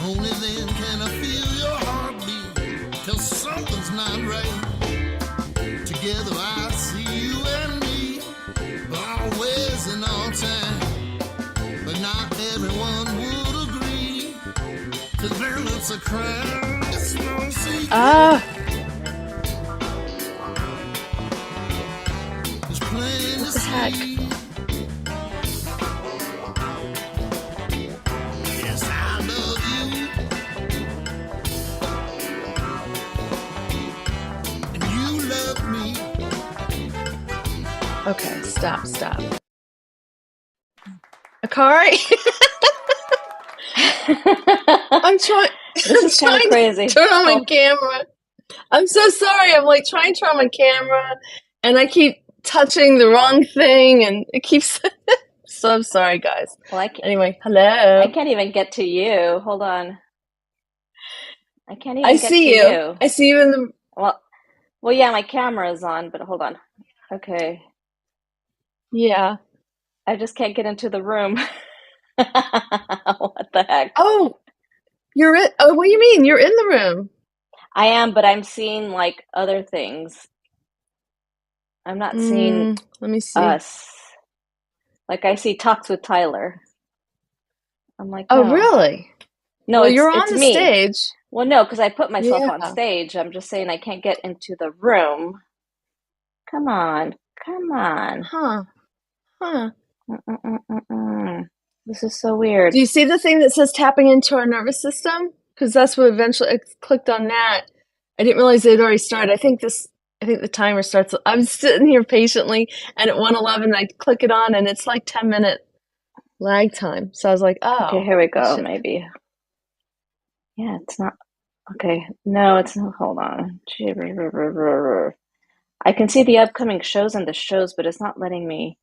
Only then can I feel your heartbeat. Till something's not right. Together I see you and me, always and all time. But not everyone would agree. To them it's a crime. It's no secret. Ah, It's plain to what the heck? see. Yes, I love you, and you love me. Okay, stop. Akari, I'm trying. This I'm is kind of trying to crazy. turn on my Oh, camera. I'm so sorry. I'm like trying to turn on my camera, and I keep touching the wrong thing, and it keeps. So I'm sorry, guys. well, Anyway, I hello. can't even get to you. Hold on. I can't I even get to see you. you. I see you in the. Well, yeah, my camera is on, but hold on. Okay. Yeah. I just can't get into the room. What the heck? Oh, you're in. Oh, what do you mean? You're in the room. I am, but I'm seeing like other things. I'm not seeing Let me see. us. Like I see talks with Tyler. I'm like, Oh, no. really? No, Well, you're on it's the me. stage. Well, no, because I put myself on Yeah. stage. I'm just saying I can't get into the room. Come on. Come on. Huh. Mm-mm-mm-mm-mm. This is so weird. Do you see the thing that says tapping into our nervous system? Because that's what eventually I clicked on that. I didn't realize it had already started. I think the timer starts. I'm sitting here patiently, and at 1:11, I click it on, and it's like 10-minute lag time. So I was like, Okay, oh, here we I go, should. maybe. Yeah, it's not. Okay, no, it's not. Hold on. I can see the upcoming shows and the shows, but it's not letting me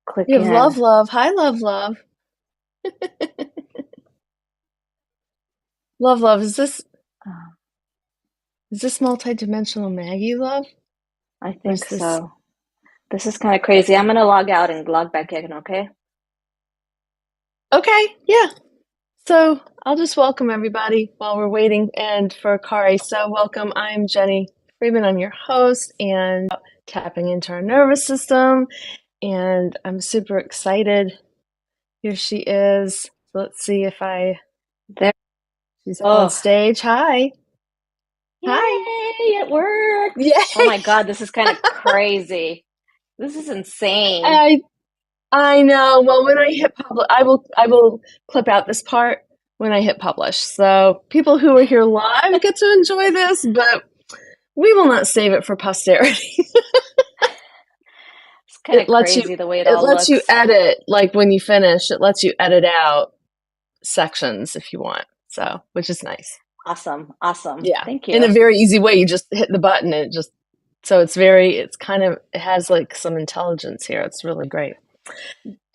click You have in. love. Hi, love. Love. Oh, Is this multidimensional Maggie love? I Or think is this so. This is kind of crazy. I'm gonna log out and log back in, okay? okay? Yeah. So I'll just welcome everybody while we're waiting and for Akari. So welcome. I'm Jennie Freeman. I'm your host and tapping into our nervous system. And I'm super excited. Here she is. So let's see if There. she's on Oh, stage. Hi. Hi. yay! It worked. Oh Yay. my God, this is kind of crazy. This is insane. I I know. Well, when I hit publish, I will clip out this part when I hit publish. So people who are here live get to enjoy this, but we will not save it for posterity. It's kind it of lets you crazy the way it it all lets you looks. edit, like when you finish, it lets you edit out sections if you want. So, which is nice. Awesome. Awesome. Yeah. Thank In a you. very easy way, you just hit the button and it just so it has like some intelligence here. It's really great.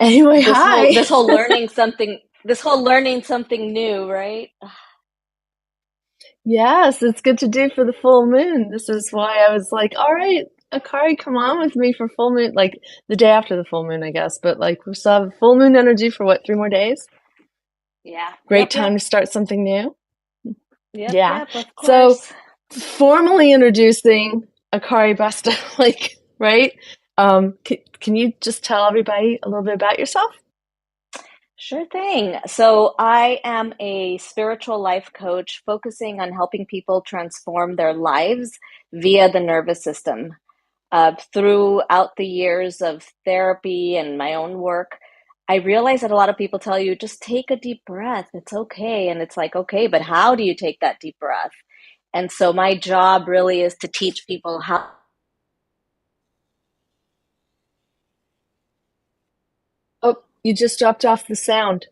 Anyway, This whole hi. this whole learning something this whole learning something new, right? Yes, it's good to do for the full moon. This is why I was like, all right, Akari, come on with me for full moon, like the day after the full moon, I guess. But like we still have full moon energy for what, 3 more days? Yeah. Great Yep, time yep. to start something new. Yep, Yeah. yep, of So course. formally introducing Akari Besta, like, right? Can you just tell everybody a little bit about yourself? Sure thing. So, I am a spiritual life coach focusing on helping people transform their lives via the nervous system. Throughout the years of therapy and my own work, I realize that a lot of people tell you, just take a deep breath. It's okay. And it's like, okay, but how do you take that deep breath? And so, my job really is to teach people how. Oh, you just dropped off the sound.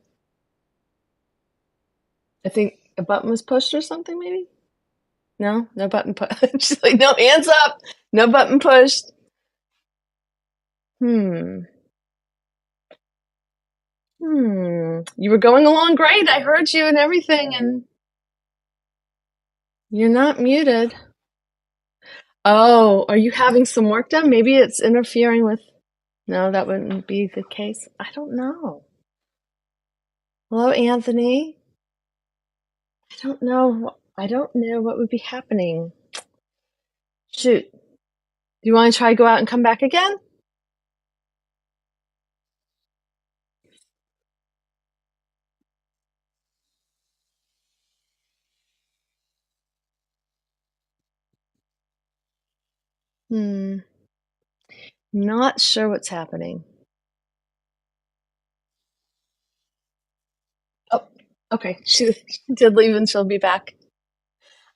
I think a button was pushed or something, maybe? No button pushed. She's like, no, hands up. No button pushed. Hmm. You were going along great. I heard you and everything, and you're not muted. Oh, are you having some work done? Maybe it's interfering with. No, that wouldn't be the case. I don't know. Hello, Anthony. don't know. I don't know what would be happening. Shoot. Do you want to try go out and come back again? Hmm. Not sure what's happening. Oh, okay. She did leave and she'll be back.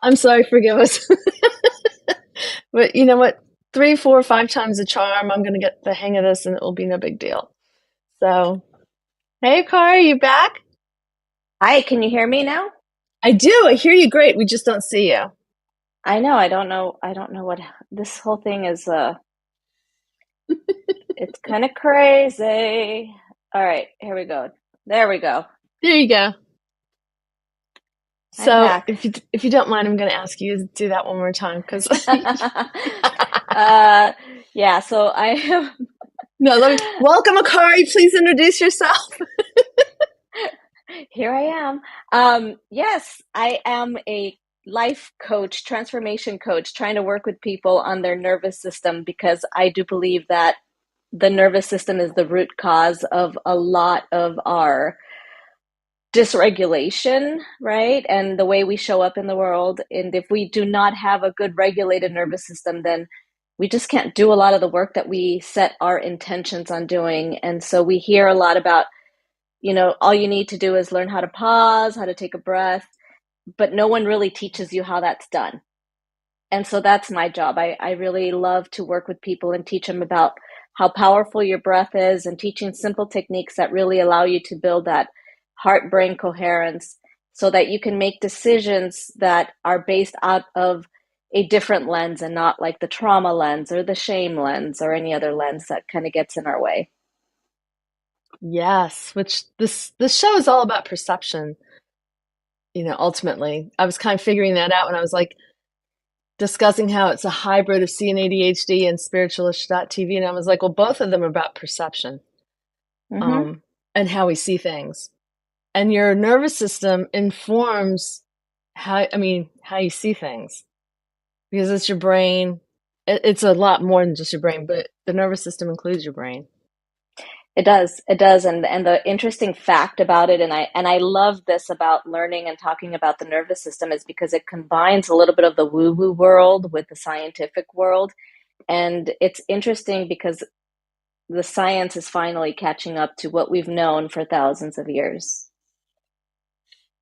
I'm sorry, forgive us. But you know what? 3, 4, 5 times the charm. I'm gonna get the hang of this and it will be no big deal. So, hey, Car, you back? Hi, can you hear me now? I do. I hear you great. We just don't see you. I know, I don't know. I don't know what this whole thing is. It's kind of crazy. All right, here we go. There we go. There you go. I'm So, back. if you don't mind, I'm gonna ask you to do that one more time because uh, yeah, so I am. no. Welcome, Akari. Please introduce yourself. Here I am. Yes, I am a life coach, transformation coach, trying to work with people on their nervous system because I do believe that the nervous system is the root cause of a lot of our dysregulation, right? And the way we show up in the world. And if we do not have a good regulated nervous system, then we just can't do a lot of the work that we set our intentions on doing. And so we hear a lot about, all you need to do is learn how to pause, how to take a breath, but no one really teaches you how that's done. And so that's my job. I really love to work with people and teach them about how powerful your breath is and teaching simple techniques that really allow you to build that heart brain coherence so that you can make decisions that are based out of a different lens and not like the trauma lens or the shame lens or any other lens that kind of gets in our way. Yes, which this show is all about perception. Ultimately, I was kind of figuring that out when I was like discussing how it's a hybrid of C and ADHD and spiritualish.tv, and I was like, well, both of them are about perception, Mm-hmm. um, and how we see things. And your nervous system informs how you see things because it's your brain. It's a lot more than just your brain, but the nervous system includes your brain. It does. It does. And the interesting fact about it, and I love this about learning and talking about the nervous system is because it combines a little bit of the woo-woo world with the scientific world. And it's interesting because the science is finally catching up to what we've known for thousands of years.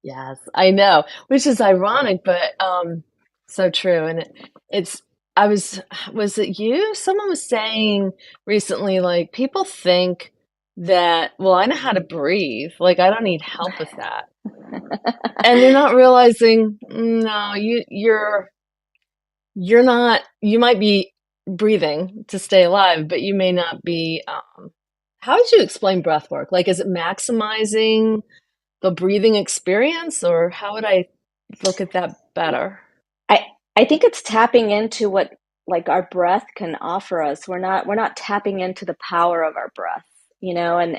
Yes, I know, which is ironic, but so true. And it's I was it you? Someone was saying recently, like people think that, well, I know how to breathe, like I don't need help with that, and they're not realizing, no, you're not. You might be breathing to stay alive, but you may not be. How would you explain breath work? Like, is it maximizing the breathing experience, or how would I look at that better? I I think it's tapping into what like our breath can offer us. We're not tapping into the power of our breath,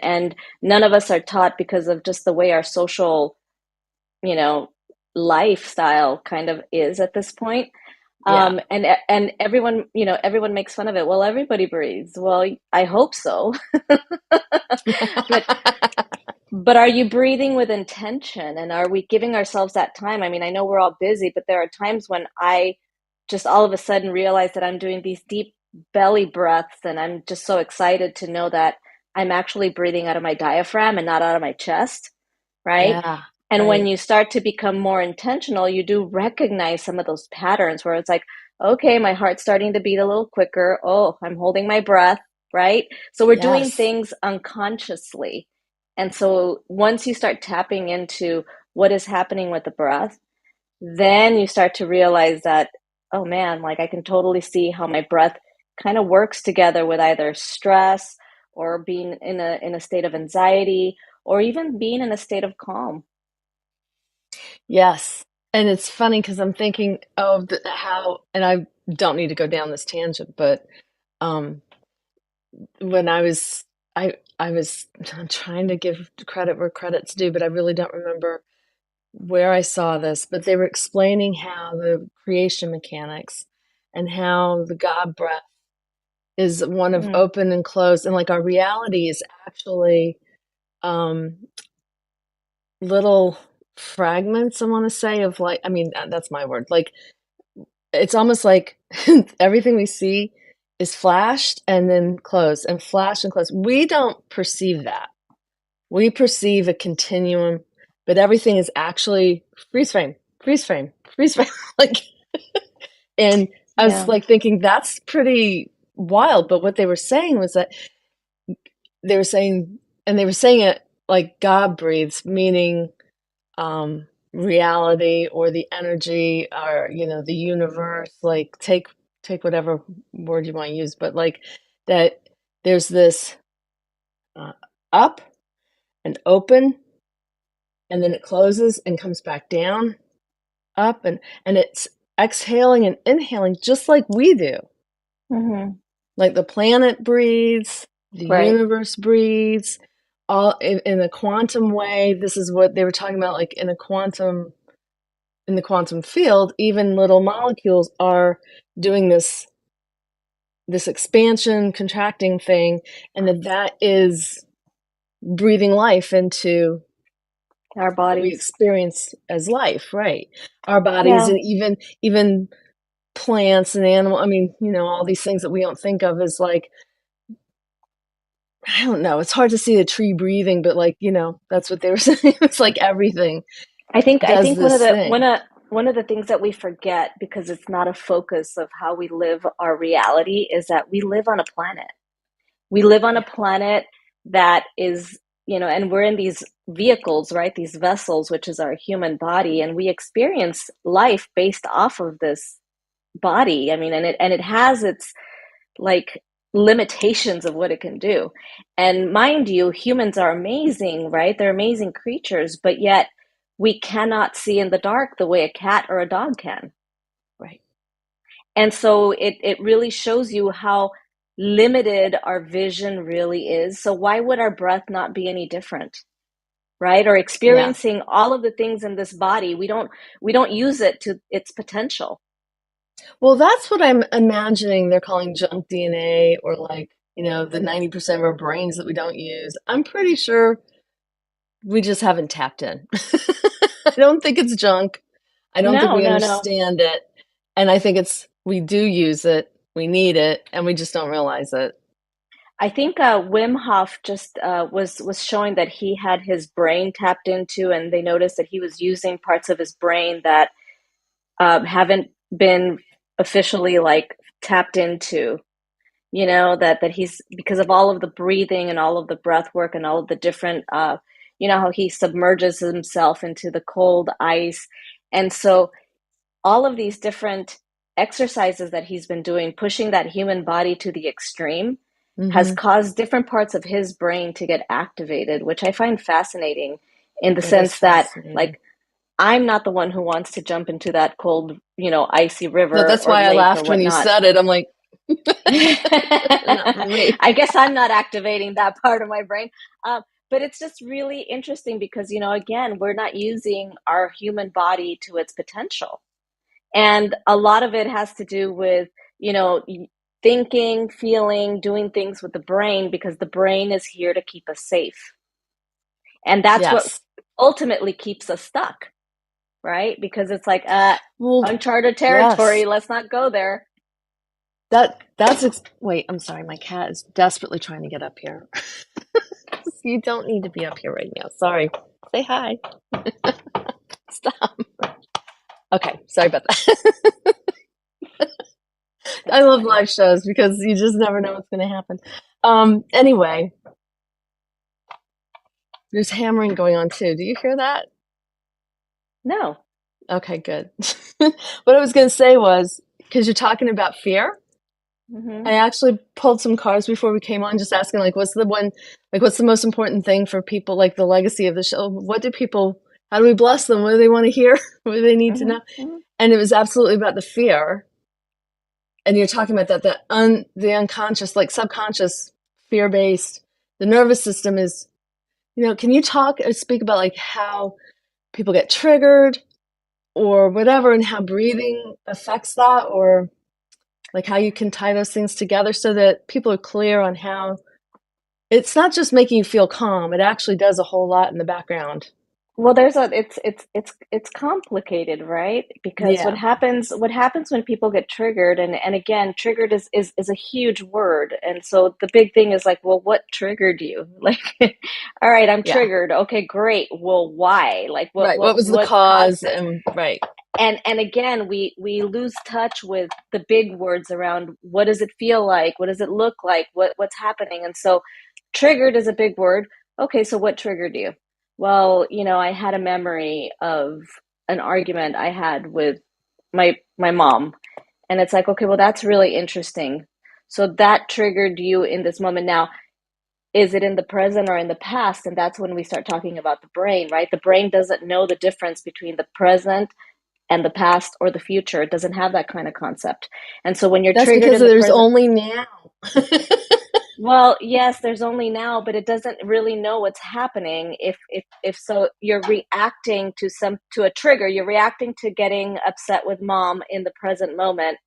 and none of us are taught because of just the way our social, you know, lifestyle kind of is at this point. Yeah. And everyone makes fun of it. Well, everybody breathes. Well, I hope so. But But are you breathing with intention and are we giving ourselves that time? I mean, I know we're all busy, but there are times when I just all of a sudden realize that I'm doing these deep belly breaths and I'm just so excited to know that I'm actually breathing out of my diaphragm and not out of my chest, right? Yeah, And when right. you start to become more intentional, you do recognize some of those patterns where it's like, okay, my heart's starting to beat a little quicker. Oh, I'm holding my breath, right? So we're doing Yes. things unconsciously. And so once you start tapping into what is happening with the breath, then you start to realize that, oh man, like I can totally see how my breath kind of works together with either stress or being in a state of anxiety or even being in a state of calm. Yes. And it's funny because I'm thinking of how, and I don't need to go down this tangent, but um, when I was I'm trying to give credit where credit's due, but I really don't remember. where I saw this, but they were explaining how the creation mechanics and how the God breath is one of Mm. open and closed, and like our reality is actually um, little fragments, I want to say, of like, I mean, that's my word. Like, it's almost like everything we see is flashed and then closed and flashed and closed. We don't perceive that. We perceive a continuum, but everything is actually freeze frame, freeze frame, freeze frame. Like, and I was Yeah. like thinking that's pretty wild. But what they were saying was that they were saying, and they were saying it like God breathes, meaning reality or the energy or the universe. Like take whatever word you want to use, but like that there's this uh, up and open, and then it closes and comes back down, up, and it's exhaling and inhaling just like we do. Hmm. Like the planet breathes, the Right. universe breathes, all in a quantum way. This is what they were talking about, like in the quantum field, even little molecules are doing this expansion, contracting thing, and that is breathing life into Our what we bodies. experience as life, right? Our bodies, Yeah. and even plants and animal. I mean, all these things that we don't think of as like, I don't know. It's hard to see a tree breathing, but like, that's what they were saying. It's like everything I does think one of this the thing. one of the things that we forget because it's not a focus of how we live our reality is that we live on a planet. We live on a Yeah. planet that is, and we're in these vehicles, right? These vessels, which is our human body, and we experience life based off of this body. I mean, and it has its like limitations of what it can do. And mind you, humans are amazing, right? They're amazing creatures, but yet we cannot see in the dark the way a cat or a dog can. Right. And so it really shows you how limited our vision really is. So why would our breath not be any different? Right? Or Yeah. experiencing all of the things in this body, we don't use it to its potential. Well, that's what I'm imagining they're calling junk DNA, or like, the 90% of our brains that we don't use. I'm pretty sure we just haven't tapped in. I don't think it's junk. I don't think No, we no, no. understand it. And I think we do use it, we need it, and we just don't realize it. I think Wim Hof just was showing that he had his brain tapped into, and they noticed that he was using parts of his brain that haven't been officially like tapped into. That he's, because of all of the breathing and all of the breath work and all of the different, how he submerges himself into the cold ice, and so all of these different exercises that he's been doing, pushing that human body to the extreme, has Mm-hmm. caused different parts of his brain to get activated, which I find fascinating in the That is sense that, fascinating. like, I'm not the one who wants to jump into that cold, icy No, river that's or why I lake or laughed when you whatnot. said it. I'm like, not for me. I guess I'm not activating that part of my brain. But it's just really interesting because, again, we're not using our human body to its potential. And a lot of it has to do with, you know, thinking, feeling, doing things with the brain because the brain is here to keep us safe. And that's what Yes. ultimately keeps us stuck, right? Because it's like Well, uncharted territory, yes. let's not go there. Wait, I'm sorry. My cat is desperately trying to get up here. You don't need to be up here right now. Sorry. Say hi. Stop. Okay, sorry about that. I That's love funny. live shows because you just never know what's going to happen. Anyway, there's hammering going on too. Do you hear that? No. Okay, good. What I was going to say was, because you're talking about fear, Hmm. I actually pulled some cards before we came on, just asking, like, what's the most important thing for people, like the legacy of the show? How do we bless them? What do they want to hear? What do they need to Hmm. know? Hmm. And it was absolutely about the fear. And you're talking about the unconscious, like subconscious, fear based. The nervous system is, can you talk or speak about like how people get triggered or whatever, and how breathing affects that, or like how you can tie those things together so that people are clear on how it's not just making you feel calm, it actually does a whole lot in the background. Well, it's complicated, right? Because Yeah, what happens when people get triggered, and again, triggered is a huge word. And so the big thing is like, well, what triggered you? Like, all right, I'm yeah, triggered. Okay, great. Well, why? Like right. What was the what caused cause? this? And right, And again, we lose touch with the big words around what does it feel like? What does it look like? What's happening? And so triggered is a big word. Okay, so what triggered you? Well, I had a memory of an argument I had with my mom. And it's like, okay, well, that's really interesting. So that triggered you in this moment. Now, is it in the present or in the past? And that's when we start talking about the brain, right? The brain doesn't know the difference between the present and the past or the future. It doesn't have that kind of concept. And so when you're that's triggered because in the there's present, only now. well, yes, there's only now, but it doesn't really know what's happening. If so, you're reacting to a trigger. You're reacting to getting upset with mom in the present moment,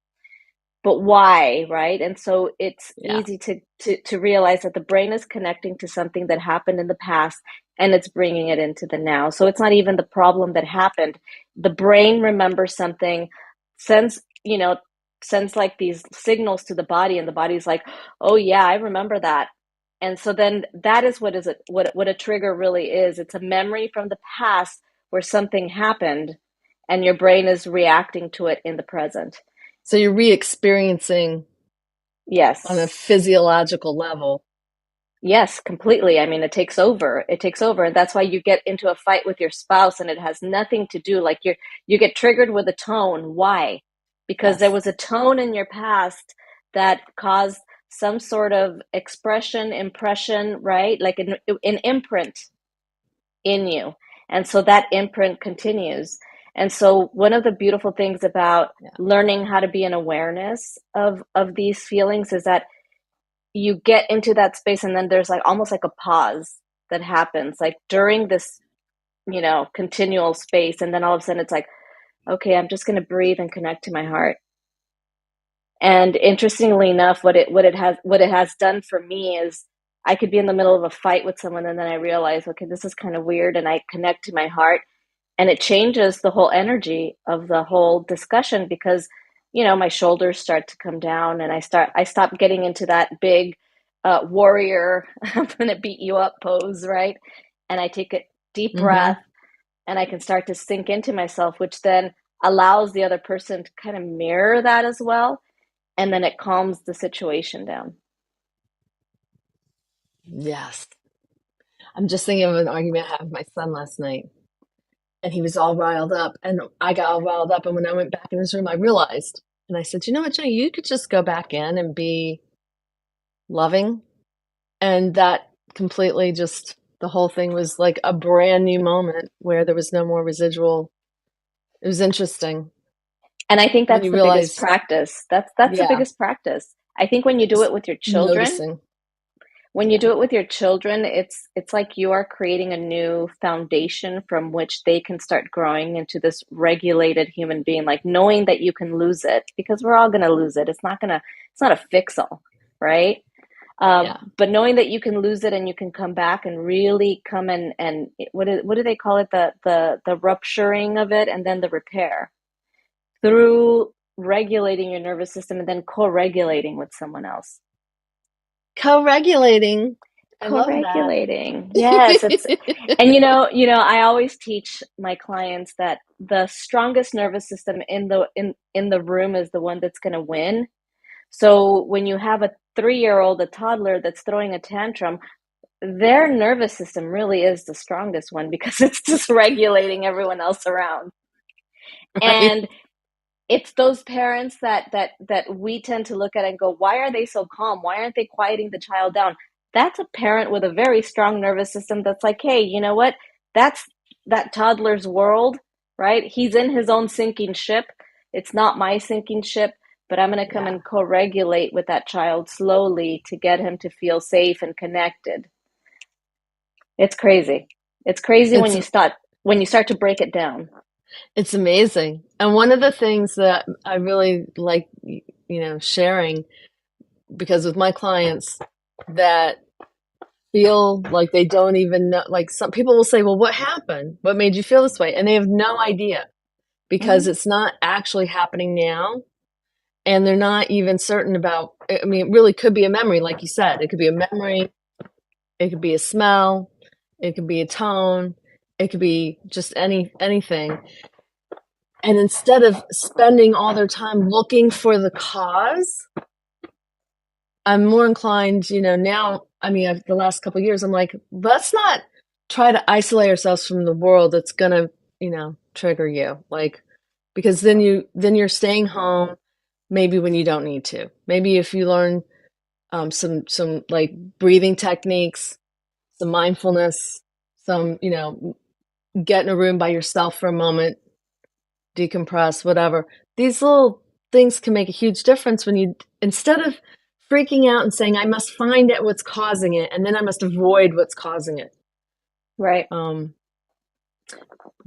but why, right? And so it's Yeah, easy to realize that the brain is connecting to something that happened in the past and it's bringing it into the now. So it's not even the problem that happened. The brain remembers something, sends sends like these signals to the body, and the body's like, oh yeah, I remember that. And so then that is what a trigger really is. It's a memory from the past where something happened and your brain is reacting to it in the present. so you're re-experiencing on a Yes. physiological level. Yes, completely. I mean, it takes over. It takes over. And that's why you get into a fight with your spouse and it has nothing to do, like you get triggered with a tone. Why? Because there Yes. was a tone in your past that caused some sort of expression, impression, right? Like an imprint in you. And so that imprint continues. And so one of the beautiful things about Yeah. learning how to be in awareness of these feelings is that you get into that space, and then there's like almost like a pause that happens like during this continual space, and then all of a sudden it's like, okay, I'm just going to breathe and connect to my heart. And interestingly enough, what it has done for me is I could be in the middle of a fight with someone, and then I realize, okay, this is kind of weird, and I connect to my heart, and it changes the whole energy of the whole discussion, because my shoulders start to come down, and I stop getting into that big warrior I'm gonna beat you up pose, right? And I take a deep Mm-hmm. breath, and I can start to sink into myself, which then allows the other person to kind of mirror that as well, and then it calms the situation down. Yes. I'm just thinking of an argument I had with my son last night, and he was all riled up, and I got all riled up. And when I went back in his room, I realized, and I said, you know what, Jenny, you could just go back in and be loving. And that completely just, the whole thing was like a brand new moment where there was no more residual. It was interesting And I think when that's you the biggest realize, practice. That's the yeah, biggest practice. I think when you do just it with your children, noticing. when you Yeah, do it with your children, it's like you are creating a new foundation from which they can start growing into this regulated human being, like knowing that you can lose it, because we're all going to lose it. It's not a fix all, right? yeah. But knowing that you can lose it and you can come back and really come and what do they call it, the rupturing of it, and then the repair through regulating your nervous system and then co-regulating with someone else. Co-regulating. I love that. Co-regulating. Yes, it's and I always teach my clients that the strongest nervous system in the room is the one that's going to win. So when you have a 3-year-old, a toddler that's throwing a tantrum, their nervous system really is the strongest one because it's just regulating everyone else around. Right. And it's those parents that we tend to look at and go, why are they so calm? Why aren't they quieting the child down? That's a parent with a very strong nervous system that's like, hey, you know what? That's that toddler's world, right? He's in his own sinking ship. It's not my sinking ship, but I'm going to come Yeah. and co-regulate with that child slowly to get him to feel safe and connected. It's crazy. It's crazy when It's you start. when you start to break it down. It's amazing. And one of the things that I really like, sharing, because with my clients that feel like they don't even know, like some people will say, well, what happened? What made you feel this way? And they have no idea because Mhm. it's not actually happening now. And they're not even certain about, I mean, it really could be a memory, like you said. It could be a memory, it could be a smell, it could be a tone, it could be just anything. And instead of spending all their time looking for the cause, I'm more inclined, now, I mean, the last couple of years, I'm like, let's not try to isolate ourselves from the world that's gonna, trigger you. Like, because then you're staying home maybe when you don't need to. Maybe if you learn some like breathing techniques, some mindfulness, some, get in a room by yourself for a moment, decompress, whatever. These little things can make a huge difference when you, instead of freaking out and saying, I must find out what's causing it, and then I must avoid what's causing it. Right.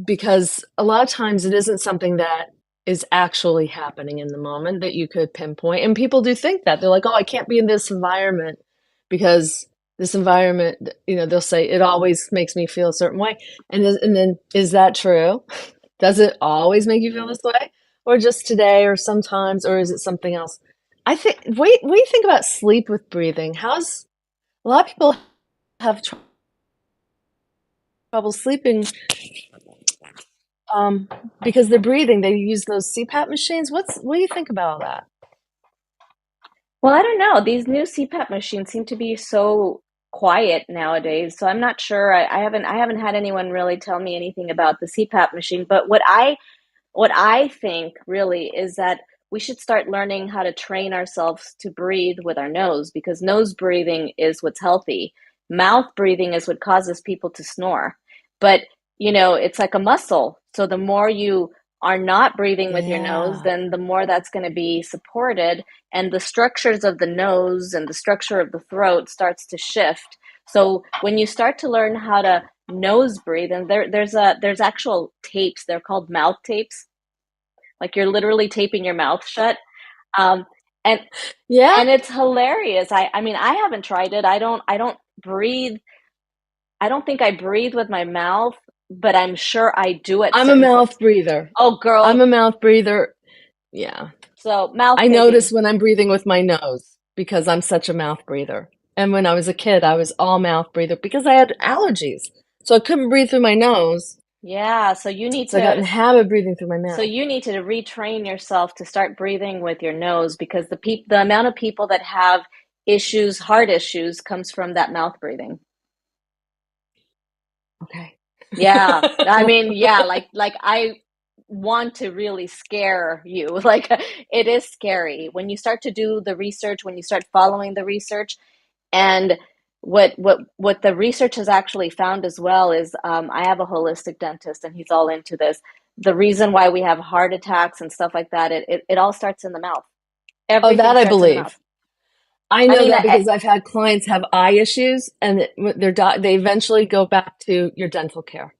Because a lot of times it isn't something that is actually happening in the moment that you could pinpoint. And people do think that. They're like, oh, I can't be in this environment because this environment, they'll say it always makes me feel a certain way. And then is that true? Does it always make you feel this way? Or just today or sometimes, or is it something else? I think, wait, what do you think about sleep with breathing? A lot of people have trouble sleeping because they're breathing. They use those CPAP machines. What do you think about all that? Well, I don't know. These new CPAP machines seem to be so quiet nowadays. So I'm not sure. I haven't had anyone really tell me anything about the CPAP machine. But what I think really is that we should start learning how to train ourselves to breathe with our nose, because nose breathing is what's healthy. Mouth breathing is what causes people to snore. But, it's like a muscle. So the more you are not breathing with your nose, Yeah. then the more that's going to be supported, and the structures of the nose and the structure of the throat starts to shift. So when you start to learn how to nose breathe, and there's actual tapes, they're called mouth tapes, like you're literally taping your mouth shut. um and Yeah. and it's hilarious. I mean, I haven't tried it. I don't breathe. I don't think I breathe with my mouth, but I'm sure I do at I'm a certain mouth points. breather. Oh, I'm girl. a mouth breather. Yeah. So mouth I notice taping. when I'm breathing with my nose because I'm such a mouth breather. And when I was a kid, I was all mouth breather because I had allergies. So I couldn't breathe through my nose. Yeah, so you need So I got in to the habit of breathing through my so mouth. you need to retrain yourself to start breathing with your nose, because the amount of people that have issues, heart issues, comes from that mouth breathing. Okay. Yeah. I mean, yeah, like I want to really scare you. Like, it is scary when you start to do the research, when you start following the research. And what the research has actually found as well is, I have a holistic dentist and he's all into this. The reason why we have heart attacks and stuff like that, it all starts in the mouth. Oh, Everything that I starts in the mouth. believe. I I know mean, that because I've had clients have eye issues and they eventually go back to your dental care.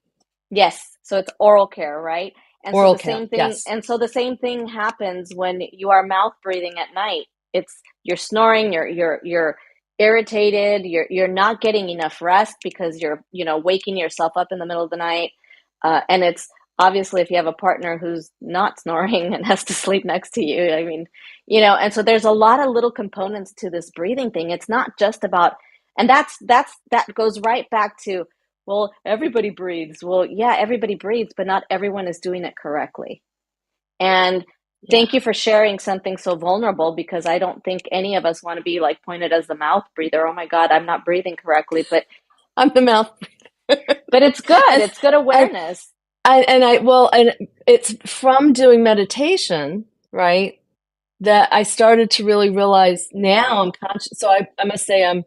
yes, so it's oral care, right? And so Oral the care. same thing, Yes. and so the same thing happens when you are mouth breathing at night. It's You're snoring, you're irritated, you're not getting enough rest because you're, waking yourself up in the middle of the night. And it's obviously, if you have a partner who's not snoring and has to sleep next to you, I mean, and so there's a lot of little components to this breathing thing. It's not just about, and that goes right back to, well, everybody breathes. Well, yeah, everybody breathes, but not everyone is doing it correctly. And Yeah. thank you for sharing something so vulnerable, because I don't think any of us want to be like pointed as the mouth breather. Oh my God, I'm not breathing correctly. I'm the mouth. But it's good. and, It's good and awareness. and it's from doing meditation, right? That I started to really realize now I'm conscious. So I must say I'm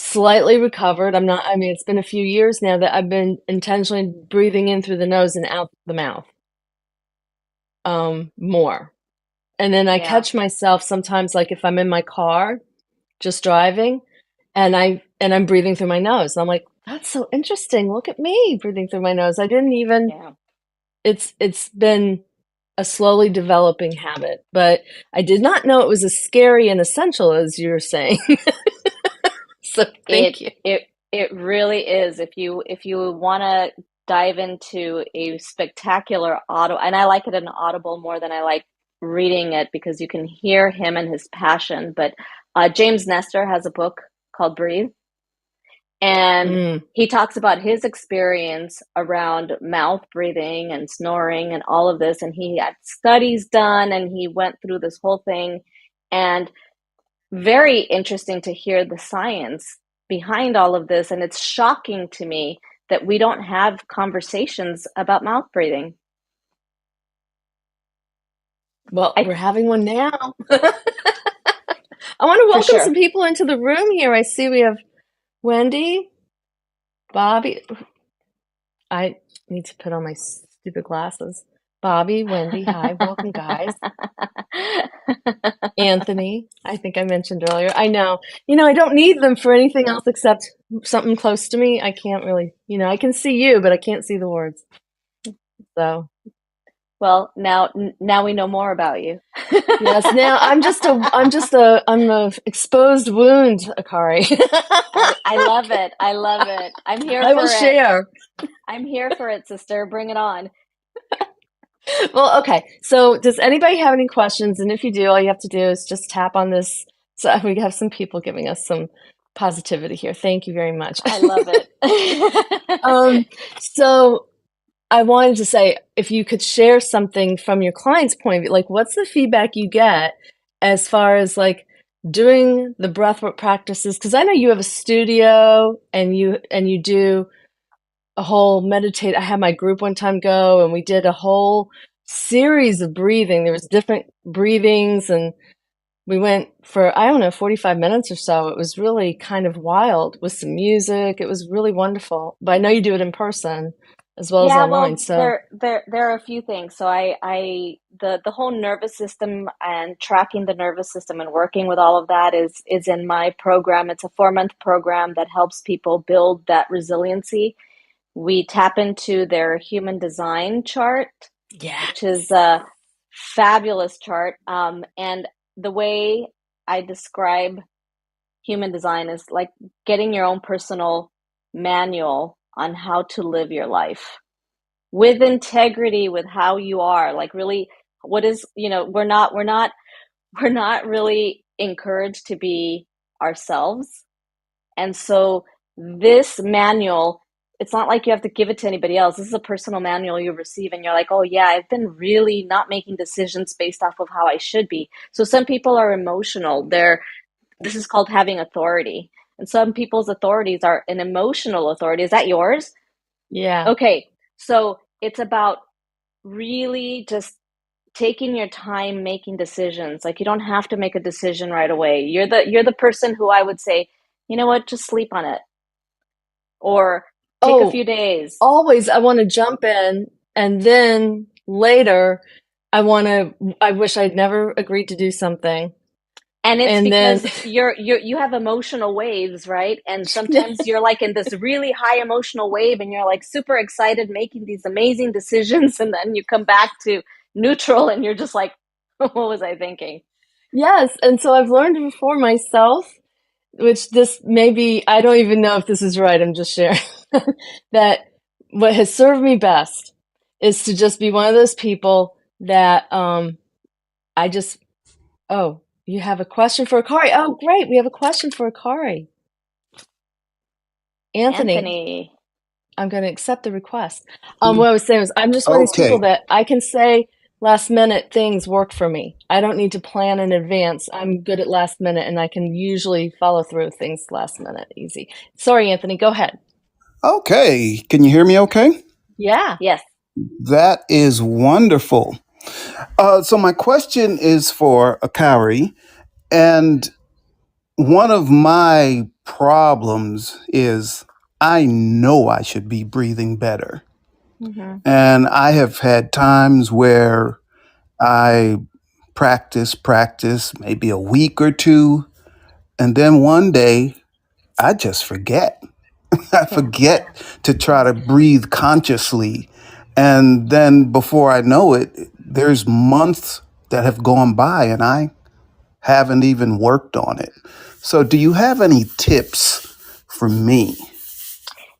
slightly recovered. I'm not, I mean, it's been a few years now that I've been intentionally breathing in through the nose and out the mouth, more. And then I Yeah. catch myself sometimes, like if I'm in my car, just driving, and I'm breathing through my nose. And I'm like, That's so interesting. Look at me breathing through my nose. I didn't even, Yeah. it's been a slowly developing habit, but I did not know it was as scary and essential as you're saying. So It thank you. it really is. If you want to dive into a spectacular audio, and I like it in audible more than I like reading it because you can hear him and his passion. But James Nestor has a book called Breathe, and Mm. he talks about his experience around mouth breathing and snoring and all of this. And he had studies done, and he went through this whole thing, and very interesting to hear the science behind all of this. And it's shocking to me that we don't have conversations about mouth breathing. Well, I we're having one now. I want to For welcome some sure. people into the room here. I see we have Wendy, Bobby. I need to put on my stupid glasses. Bobby, Wendy, hi, welcome, guys. Anthony, I think I mentioned earlier. I know. I don't need them for anything else except something close to me. I can't really, I can see you, but I can't see the words. So, Well, now we know more about you. yes, now I'm a exposed wound, Akary. I love it. I love it. I'm here I will for it. share. I'm here for it, sister. Bring it on. Well, okay. So, does anybody have any questions? And if you do, all you have to do is just tap on this. So, we have some people giving us some positivity here. Thank you very much. I love it. So I wanted to say, if you could share something from your client's point of view, like what's the feedback you get as far as like doing the breathwork practices? Because I know you have a studio and you do a whole meditate. I had my group one time go and we did a whole series of breathing. There was different breathings and we went for, I don't know, 45 minutes or so. It was really kind of wild with some music. It was really wonderful. But I know you do it in person as well as Yeah, online. well, So, there are a few things. So the whole nervous system and tracking the nervous system and working with all of that is in my program. It's a 4-month program that helps people build that resiliency. We tap into their human design chart, yeah. which is a fabulous chart. And the way I describe human design is like getting your own personal manual on how to live your life with integrity with how you are. Like really, what is, we're not really encouraged to be ourselves. And so this manual, it's not like you have to give it to anybody else. This is a personal manual you receive, and you're like, oh, yeah, I've been really not making decisions based off of how I should be. So some people are emotional. This is called having authority. And some people's authorities are an emotional authority. Is that yours? Yeah. Okay. So it's about really just taking your time making decisions. Like you don't have to make a decision right away. You're the person who I would say, you know what, just sleep on it or take a Oh, few days. always I want to jump in and then later I wish I'd never agreed to do something. And it's And then, because you have emotional waves, right? And sometimes you're like in this really high emotional wave and you're like super excited making these amazing decisions and then you come back to neutral and you're just like, what was I thinking? yes. And so I've learned for myself, which this maybe, I don't even know if this is right. I'm just sharing that what has served me best is to just be one of those people that, I just, oh, you have a question for Akary. Oh, great. We have a question for Akary. Anthony, Anthony. I'm going to accept the request. What I was saying was, I'm just one of these people Okay. that I can say last minute things work for me. I don't need to plan in advance. I'm good at last minute, and I can usually follow through with things last minute. Easy. Sorry, Anthony. Go ahead. Okay. Can you hear me okay? Yeah. Yes. That is wonderful. So, my question is for Akary. And one of my problems is I know I should be breathing better. Hmm. And I have had times where I practice, maybe a week or two. And then one day I just forget. I forget to try to breathe consciously. And then before I know it, there's months that have gone by and I haven't even worked on it. So, do you have any tips for me?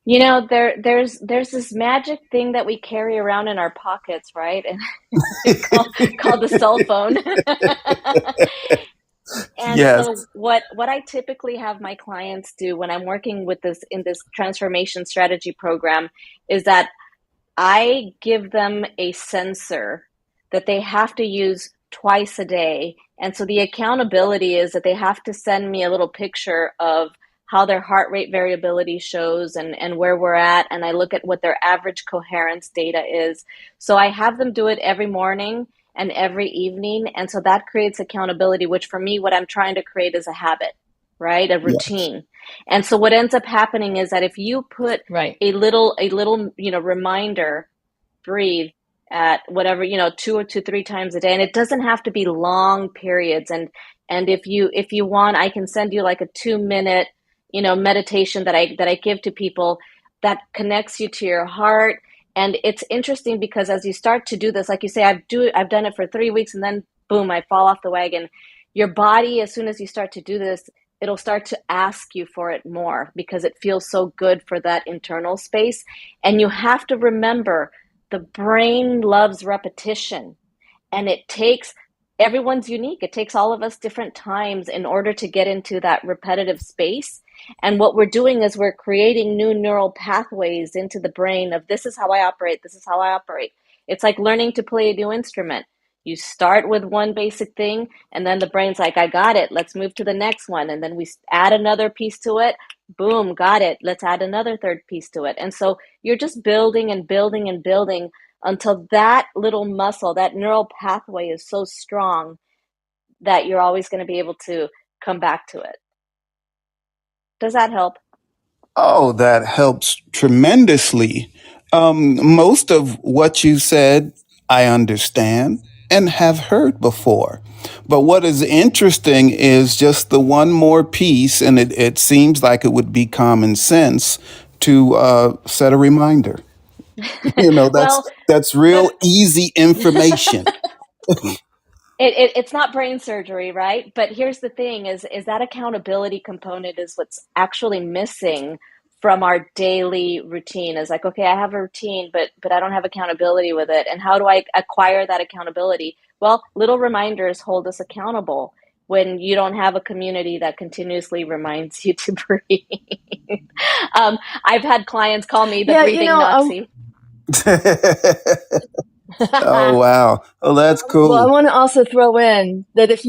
You know, there's this magic thing that we carry around in our pockets, right? And called the cell phone. And so Yes. what I typically have my clients do when I'm working with this in this transformation strategy program is that I give them a sensor that they have to use twice a day. And so the accountability is that they have to send me a little picture of how their heart rate variability shows and where we're at. And I look at what their average coherence data is. So I have them do it every morning and every evening. And so that creates accountability, which for me, what I'm trying to create is a habit, right? A Yes. routine. And so what ends up happening is that if you put Right. a little reminder, breathe at whatever, 2 or 3 times a day, and it doesn't have to be long periods. And if you want, I can send you like a 2 minute meditation that I give to people that connects you to your heart. And it's interesting because as you start to do this, like you say, I've done it for 3 weeks, and then boom, I fall off the wagon. Your body, as soon as you start to do this, it'll start to ask you for it more because it feels so good for that internal space. And you have to remember, the brain loves repetition, and it takes everyone's unique. It takes all of us different times in order to get into that repetitive space. And what we're doing is we're creating new neural pathways into the brain of, this is how I operate, this is how I operate. It's like learning to play a new instrument. You start with one basic thing, and then the brain's like, I got it, let's move to the next one. And then we add another piece to it. Boom, got it. Let's add another third piece to it. And so you're just building and building and building until that little muscle, that neural pathway is so strong that you're always going to be able to come back to it. Does that help? Oh, that helps tremendously. Most of what you said, I understand and have heard before. But what is interesting is just the one more piece, and it seems like it would be common sense to set a reminder. Well, That's but real easy information. it's not brain surgery, right? But here's the thing: is that accountability component is what's actually missing from our daily routine. Is like, okay, I have a routine, but I don't have accountability with it. And how do I acquire that accountability? Well, little reminders hold us accountable when you don't have a community that continuously reminds you to breathe. um, I've had clients call me the Yeah, breathing Nazi. Oh, wow. Oh, that's well, I cool. want to also throw in that if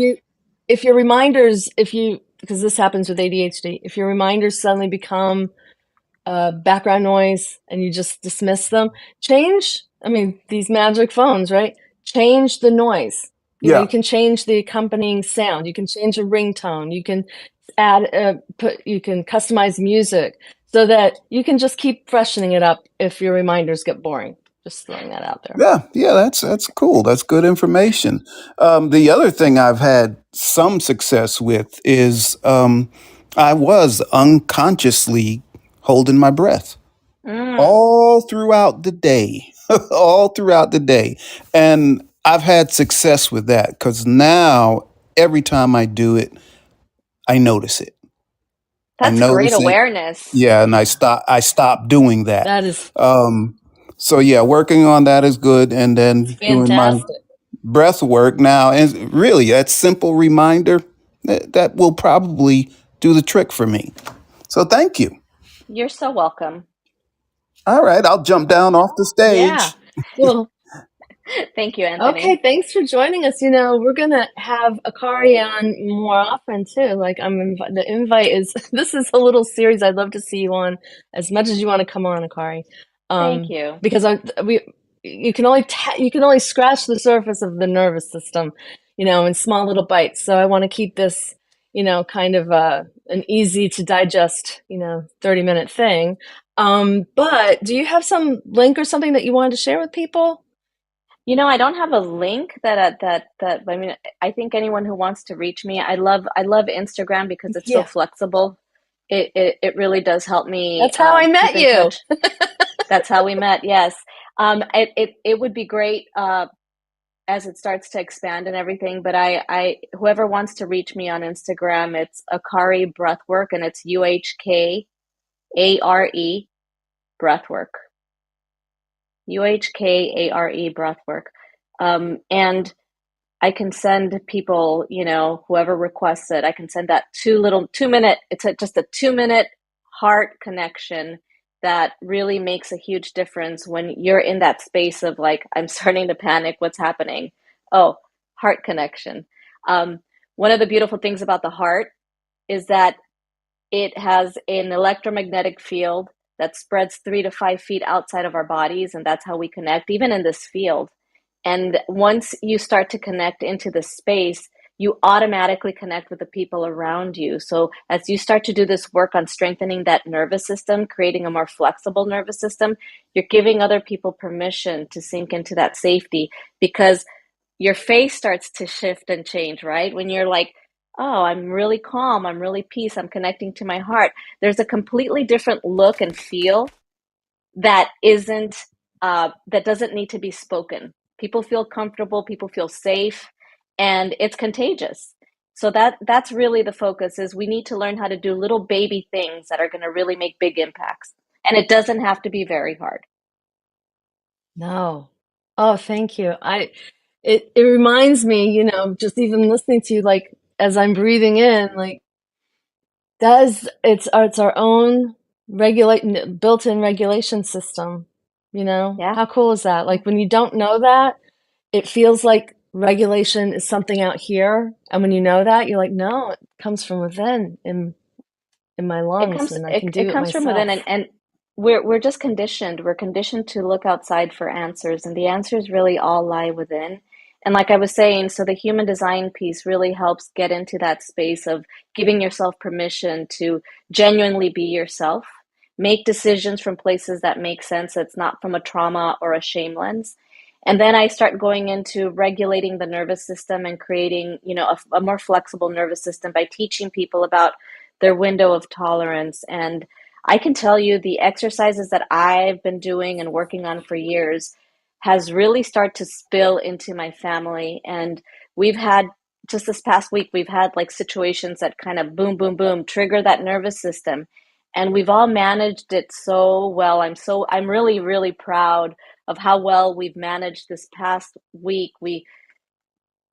your reminders, because this happens with ADHD, if your reminders suddenly become background noise and you just dismiss them, I mean, these magic phones, right? Change the noise. You Yeah. can change the accompanying sound. You can change a ringtone. You can you can customize music so that you can just keep freshening it up if your reminders get boring. Just throwing that out there. Yeah, yeah, that's cool. That's good information. The other thing I've had some success with is I was unconsciously holding my breath Mm, all throughout the day, all throughout the day, and I've had success with that because now every time I do it, I notice it. I that's great notice it. awareness. Yeah, and I stop doing that. That is Um, so yeah, working on that is good, and then doing my fantastic. breath work now. And really, that simple reminder that will probably do the trick for me. So thank you. You're so welcome. All right, I'll jump down off the Yeah. stage. Well, Thank you, okay, Anthony. thanks for joining us. We're gonna have Akari on more often too. Like the invite is this is a little series I'd love to see you on as much as you want to come on, Akari. Thank you. Because we you can only you can only scratch the surface of the nervous system, in small little bites. So I want to keep this, kind of an easy to digest, 30-minute thing. But do you have some link or something that you wanted to share with people? I don't have a link that I mean, I think anyone who wants to reach me, I love Instagram because it's so Yeah. flexible. it really does help me That's how I keep met in you. touch. That's how we met. Yes. It would be great as it starts to expand and everything. But I whoever wants to reach me on Instagram, it's Akary Breathwork, and it's UHKARE Breathwork. UHKARE Breathwork. And I can send people, whoever requests it, I can send that 2 minute, just a 2 minute heart connection that really makes a huge difference when you're in that space of like, I'm starting to panic, what's happening? Oh, heart connection. Um, One of the beautiful things about the heart is that it has an electromagnetic field that spreads 3 to 5 feet outside of our bodies, and that's how we connect, even in this field. And once you start to connect into the space, you automatically connect with the people around you. So as you start to do this work on strengthening that nervous system, creating a more flexible nervous system, you're giving other people permission to sink into that safety, because your face starts to shift and change, right? When you're like, oh, I'm really calm, I'm really peace, I'm connecting to my heart. There's a completely different look and feel that isn't that doesn't need to be spoken. People feel comfortable, people feel safe, and it's contagious. So that's really the focus, is we need to learn how to do little baby things that are going to really make big impacts. And it doesn't have to be very hard. No. Oh, thank you. It reminds me, just even listening to you, like as I'm breathing in, like it's our own built-in regulation system, Yeah. How cool is that? Like when you don't know that, it feels like regulation is something out here, and when you know that, you're like, no, it comes from within in my It lungs, comes and I it, can it do it comes from within, and, myself. and we're just conditioned. We're conditioned to look outside for answers, and the answers really all lie within. And like I was saying, so the human design piece really helps get into that space of giving yourself permission to genuinely be yourself, make decisions from places that make sense, that's not from a trauma or a shame lens. And then I start going into regulating the nervous system and creating, a more flexible nervous system by teaching people about their window of tolerance. And I can tell you the exercises that I've been doing and working on for years has really started to spill into my family. And we've had, just this past week, we've had like situations that kind of boom, boom, boom, trigger that nervous system. And we've all managed it so well. I'm really, really proud of how well we've managed this past week.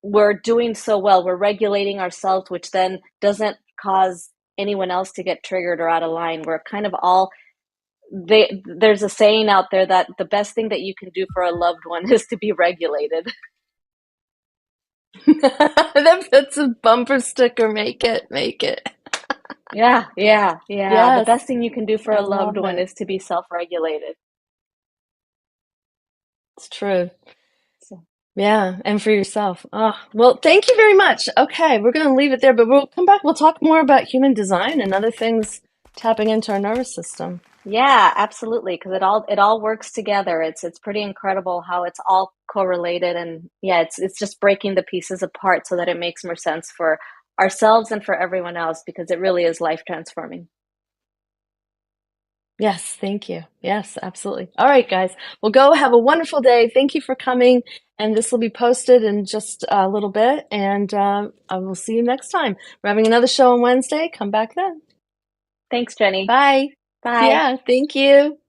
We're doing so well. We're regulating ourselves, which then doesn't cause anyone else to get triggered or out of line. We're kind of all there's a saying out there that the best thing that you can do for a loved one is to be regulated. That's a bumper sticker. Make it, make it. Yeah, yeah, yeah. The Yes, best thing you can do for I a loved love one it. is to be self-regulated. It's true. So, Yeah, and for yourself. Oh, well, thank you very much. Okay, we're going to leave it there, but we'll come back. We'll talk more about human design and other things tapping into our nervous system. yeah, absolutely, because it all works together. It's pretty incredible how it's all correlated, and yeah, it's just breaking the pieces apart so that it makes more sense for ourselves and for everyone else, because it really is life transforming. Yes, thank you. Yes, absolutely. All right, guys. Well, go have a wonderful day. Thank you for coming. And this will be posted in just a little bit. And I will see you next time. We're having another show on Wednesday. Come back then. Thanks, Jenny. Bye. Bye. Yeah, thank you.